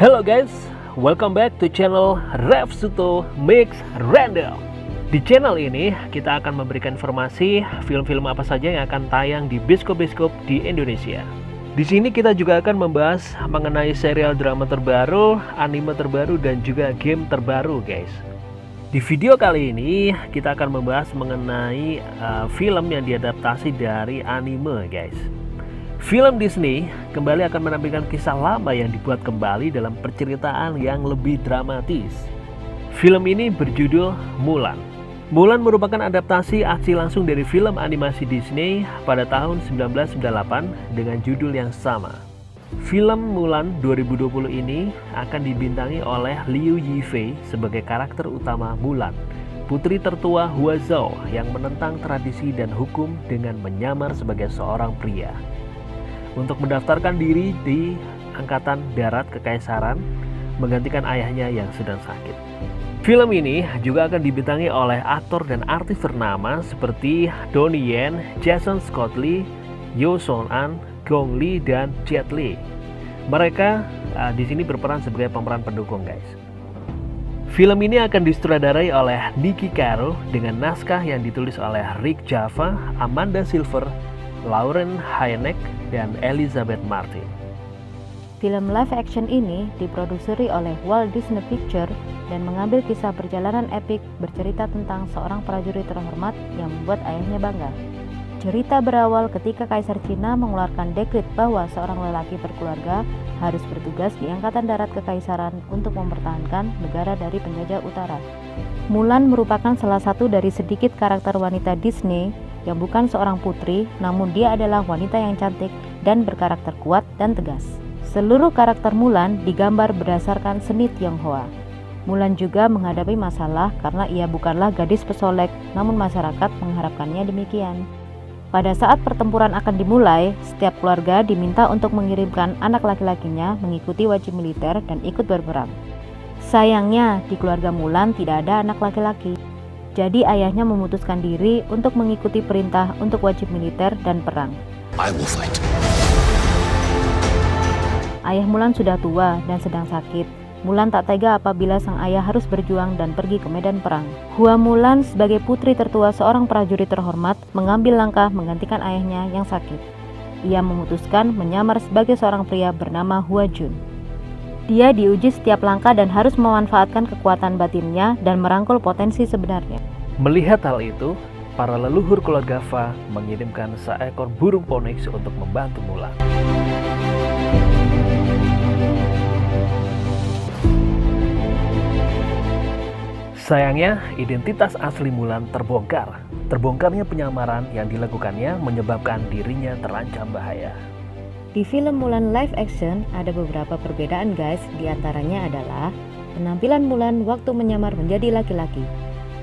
Hello guys, welcome back to channel Rev Suto Mix Random. Di channel ini kita akan memberikan informasi film-film apa saja yang akan tayang di bioskop-bioskop di Indonesia. Di sini kita juga akan membahas mengenai serial drama terbaru, anime terbaru, dan juga game terbaru guys. Di video kali ini kita akan membahas mengenai film yang diadaptasi dari anime guys. Film Disney kembali akan menampilkan kisah lama yang dibuat kembali dalam perceritaan yang lebih dramatis. Film ini berjudul Mulan. Mulan merupakan adaptasi aksi langsung dari film animasi Disney pada tahun 1998 dengan judul yang sama. Film Mulan 2020 ini akan dibintangi oleh Liu Yifei sebagai karakter utama Mulan, putri tertua Huazhou yang menentang tradisi dan hukum dengan menyamar sebagai seorang pria untuk mendaftarkan diri di Angkatan Darat Kekaisaran, menggantikan ayahnya yang sedang sakit. Film ini juga akan dibintangi oleh aktor dan artis ternama seperti Donnie Yen, Jason Scott Lee, Yoo Seon An, Gong Li, dan Jet Li. Mereka di sini berperan sebagai pemeran pendukung guys. Film ini akan disutradarai oleh Niki Caro dengan naskah yang ditulis oleh Rick Java, Amanda Silver, Lauren Hynek, dan Elizabeth Martin. Film live action ini diproduseri oleh Walt Disney Pictures dan mengambil kisah perjalanan epik bercerita tentang seorang prajurit terhormat yang membuat ayahnya bangga. Cerita berawal ketika Kaisar Cina mengeluarkan dekret bahwa seorang lelaki berkeluarga harus bertugas di Angkatan Darat Kekaisaran untuk mempertahankan negara dari penjajah utara. Mulan merupakan salah satu dari sedikit karakter wanita Disney yang bukan seorang putri, namun dia adalah wanita yang cantik dan berkarakter kuat dan tegas. Seluruh karakter Mulan digambar berdasarkan seni Tionghoa. Mulan juga menghadapi masalah karena ia bukanlah gadis pesolek, namun masyarakat mengharapkannya demikian. Pada saat pertempuran akan dimulai, setiap keluarga diminta untuk mengirimkan anak laki-lakinya mengikuti wajib militer dan ikut berperang. Sayangnya, di keluarga Mulan tidak ada anak laki-laki. Jadi ayahnya memutuskan diri untuk mengikuti perintah untuk wajib militer dan perang. I will fight. Ayah Mulan sudah tua dan sedang sakit. Mulan tak tega apabila sang ayah harus berjuang dan pergi ke medan perang. Hua Mulan sebagai putri tertua seorang prajurit terhormat mengambil langkah menggantikan ayahnya yang sakit. Ia memutuskan menyamar sebagai seorang pria bernama Hua Jun. Dia diuji setiap langkah dan harus memanfaatkan kekuatan batinnya dan merangkul potensi sebenarnya. Melihat hal itu, para leluhur keluarga Fa mengirimkan seekor burung phoenix untuk membantu Mulan. Sayangnya, identitas asli Mulan terbongkar. Terbongkarnya penyamaran yang dilakukannya menyebabkan dirinya terancam bahaya. Di film Mulan live action ada beberapa perbedaan guys, diantaranya adalah penampilan Mulan waktu menyamar menjadi laki-laki.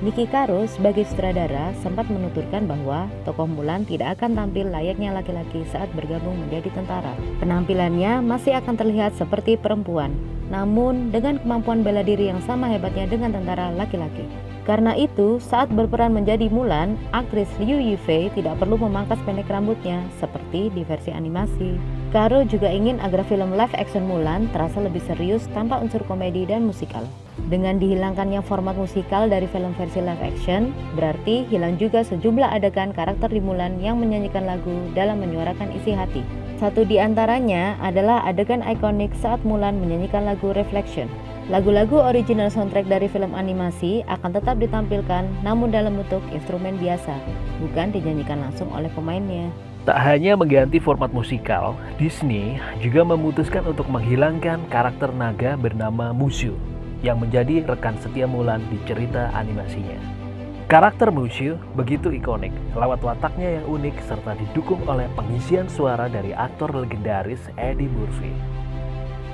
Niki Caro sebagai sutradara sempat menuturkan bahwa tokoh Mulan tidak akan tampil layaknya laki-laki saat bergabung menjadi tentara. Penampilannya masih akan terlihat seperti perempuan, namun dengan kemampuan bela diri yang sama hebatnya dengan tentara laki-laki. Karena itu, saat berperan menjadi Mulan, aktris Liu Yifei tidak perlu memangkas pendek rambutnya seperti di versi animasi. Caro juga ingin agar film live action Mulan terasa lebih serius tanpa unsur komedi dan musikal. Dengan dihilangkannya format musikal dari film versi live action, berarti hilang juga sejumlah adegan karakter di Mulan yang menyanyikan lagu dalam menyuarakan isi hati. Satu di antaranya adalah adegan ikonik saat Mulan menyanyikan lagu Reflection. Lagu-lagu original soundtrack dari film animasi akan tetap ditampilkan namun dalam bentuk instrumen biasa, bukan dinyanyikan langsung oleh pemainnya. Tak hanya mengganti format musikal, Disney juga memutuskan untuk menghilangkan karakter naga bernama Mushu yang menjadi rekan setia Mulan di cerita animasinya. Karakter Mushu begitu ikonik, lewat wataknya yang unik serta didukung oleh pengisian suara dari aktor legendaris Eddie Murphy.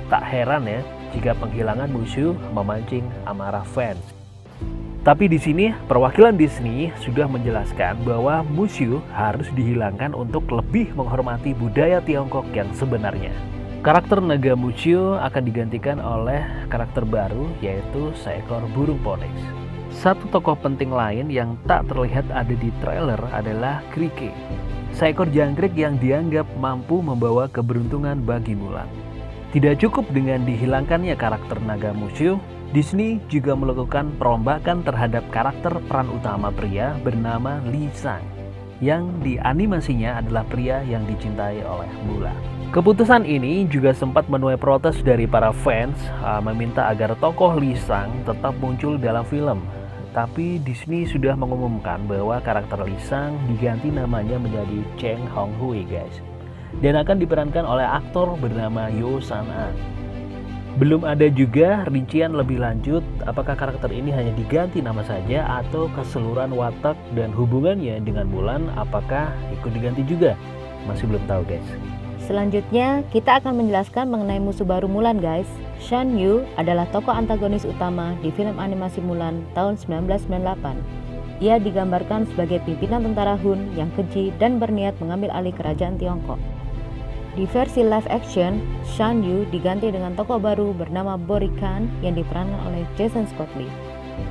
Tak heran ya jika penghilangan Mushu memancing amarah fans. Tapi di sini perwakilan Disney sudah menjelaskan bahwa Mushu harus dihilangkan untuk lebih menghormati budaya Tiongkok yang sebenarnya. Karakter naga Mushu akan digantikan oleh karakter baru yaitu seekor burung phoenix. Satu tokoh penting lain yang tak terlihat ada di trailer adalah Krike, seekor jangkrik yang dianggap mampu membawa keberuntungan bagi Mulan. Tidak cukup dengan dihilangkannya karakter naga Mushu, Disney juga melakukan perombakan terhadap karakter peran utama pria bernama Lee Sang, yang di animasinya adalah pria yang dicintai oleh Mulan. Keputusan ini juga sempat menuai protes dari para fans meminta agar tokoh Lee Sang tetap muncul dalam film. Tapi Disney sudah mengumumkan bahwa karakter Lee Sang diganti namanya menjadi Cheng Hong Hui guys, dan akan diperankan oleh aktor bernama Yo San-an. Belum ada juga rincian lebih lanjut apakah karakter ini hanya diganti nama saja atau keseluruhan watak dan hubungannya dengan Mulan apakah ikut diganti juga. Masih belum tahu guys. Selanjutnya kita akan menjelaskan mengenai musuh baru Mulan guys. Shan Yu adalah tokoh antagonis utama di film animasi Mulan tahun 1998. Ia digambarkan sebagai pimpinan tentara Hun yang keji dan berniat mengambil alih kerajaan Tiongkok. Di versi live action, Shan Yu diganti dengan tokoh baru bernama Bori Khan yang diperankan oleh Jason Scott Lee.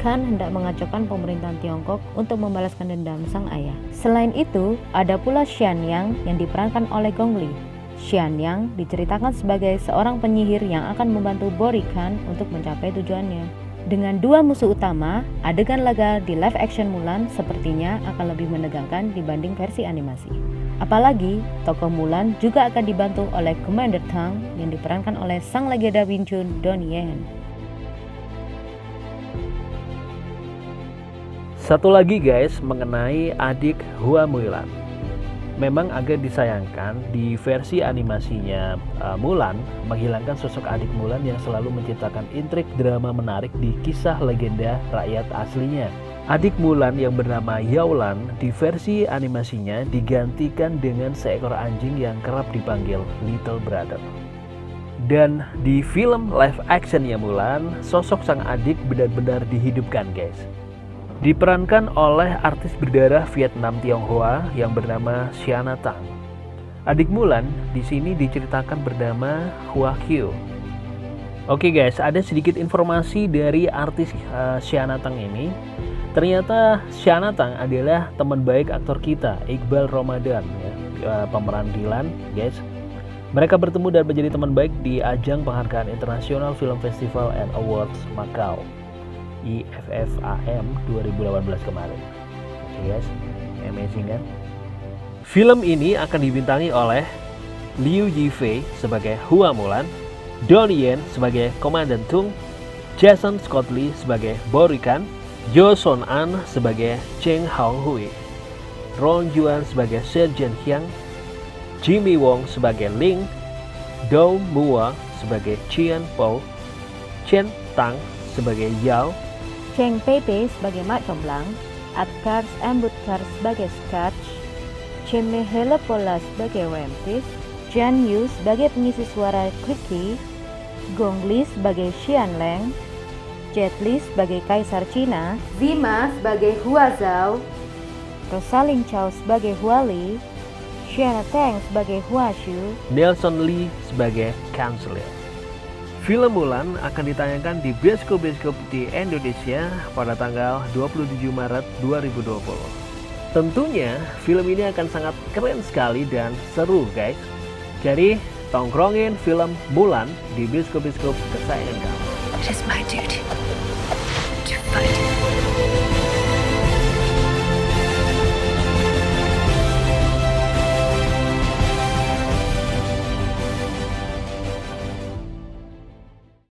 Khan hendak mengacaukan pemerintahan Tiongkok untuk membalaskan dendam sang ayah. Selain itu, ada pula Xian Yang yang diperankan oleh Gong Li. Xian Yang diceritakan sebagai seorang penyihir yang akan membantu Bori Khan untuk mencapai tujuannya. Dengan dua musuh utama, adegan laga di live action Mulan sepertinya akan lebih menegangkan dibanding versi animasi. Apalagi, tokoh Mulan juga akan dibantu oleh Commander Tang yang diperankan oleh sang legenda Wing Chun Donnie Yen. Satu lagi guys mengenai adik Hua Mulan. Memang agak disayangkan di versi animasinya Mulan menghilangkan sosok adik Mulan yang selalu menciptakan intrik drama menarik di kisah legenda rakyat aslinya. Adik Mulan yang bernama Yaolan di versi animasinya digantikan dengan seekor anjing yang kerap dipanggil Little Brother. Dan di film live actionnya Mulan, sosok sang adik benar-benar dihidupkan guys. Diperankan oleh artis berdarah Vietnam Tionghoa yang bernama Xiana Tang. Adik Mulan di sini diceritakan bernama Hua Qiu. Oke guys, ada sedikit informasi dari artis Xiana Tang ini. Ternyata Xiana Tang adalah teman baik aktor kita, Iqbal Ramadan, ya, pemeran Dylan, guys. Mereka bertemu dan menjadi teman baik di ajang penghargaan International Film Festival and Awards Macau, IFFAM 2018 kemarin. Oke guys, amazing kan? Film ini akan dibintangi oleh Liu Yifei sebagai Hua Mulan, Donnie Yen sebagai Komandan Tung, Jason Scott Lee sebagai Bori Khan, Yo San-an sebagai Cheng Hong Hui, Ron Juan sebagai Sergeant Hyang, Jimmy Wong sebagai Ling, Dou Mua sebagai Qian Po, Chen Tang sebagai Yao, Cheng Pei sebagai Mat Comblang, Adkars Ambutkar sebagai Scratch, Cheme Helepola sebagai Ramtis, Jian Yu sebagai pengisi suara Clicky, Gong Li sebagai Xian Leng, Jet Li sebagai Kaisar Cina, Zima sebagai Hua Zhao, Rosaline Chow sebagai Hua Li, Xiana Tang sebagai Hua Shu, Nelson Lee sebagai Kanselir. Film Mulan akan ditayangkan di bioskop-bioskop di Indonesia pada tanggal 27 Maret 2020. Tentunya film ini akan sangat keren sekali dan seru guys. Jadi tongkrongin film Mulan di bioskop-bioskop kesayangan kamu. It is my duty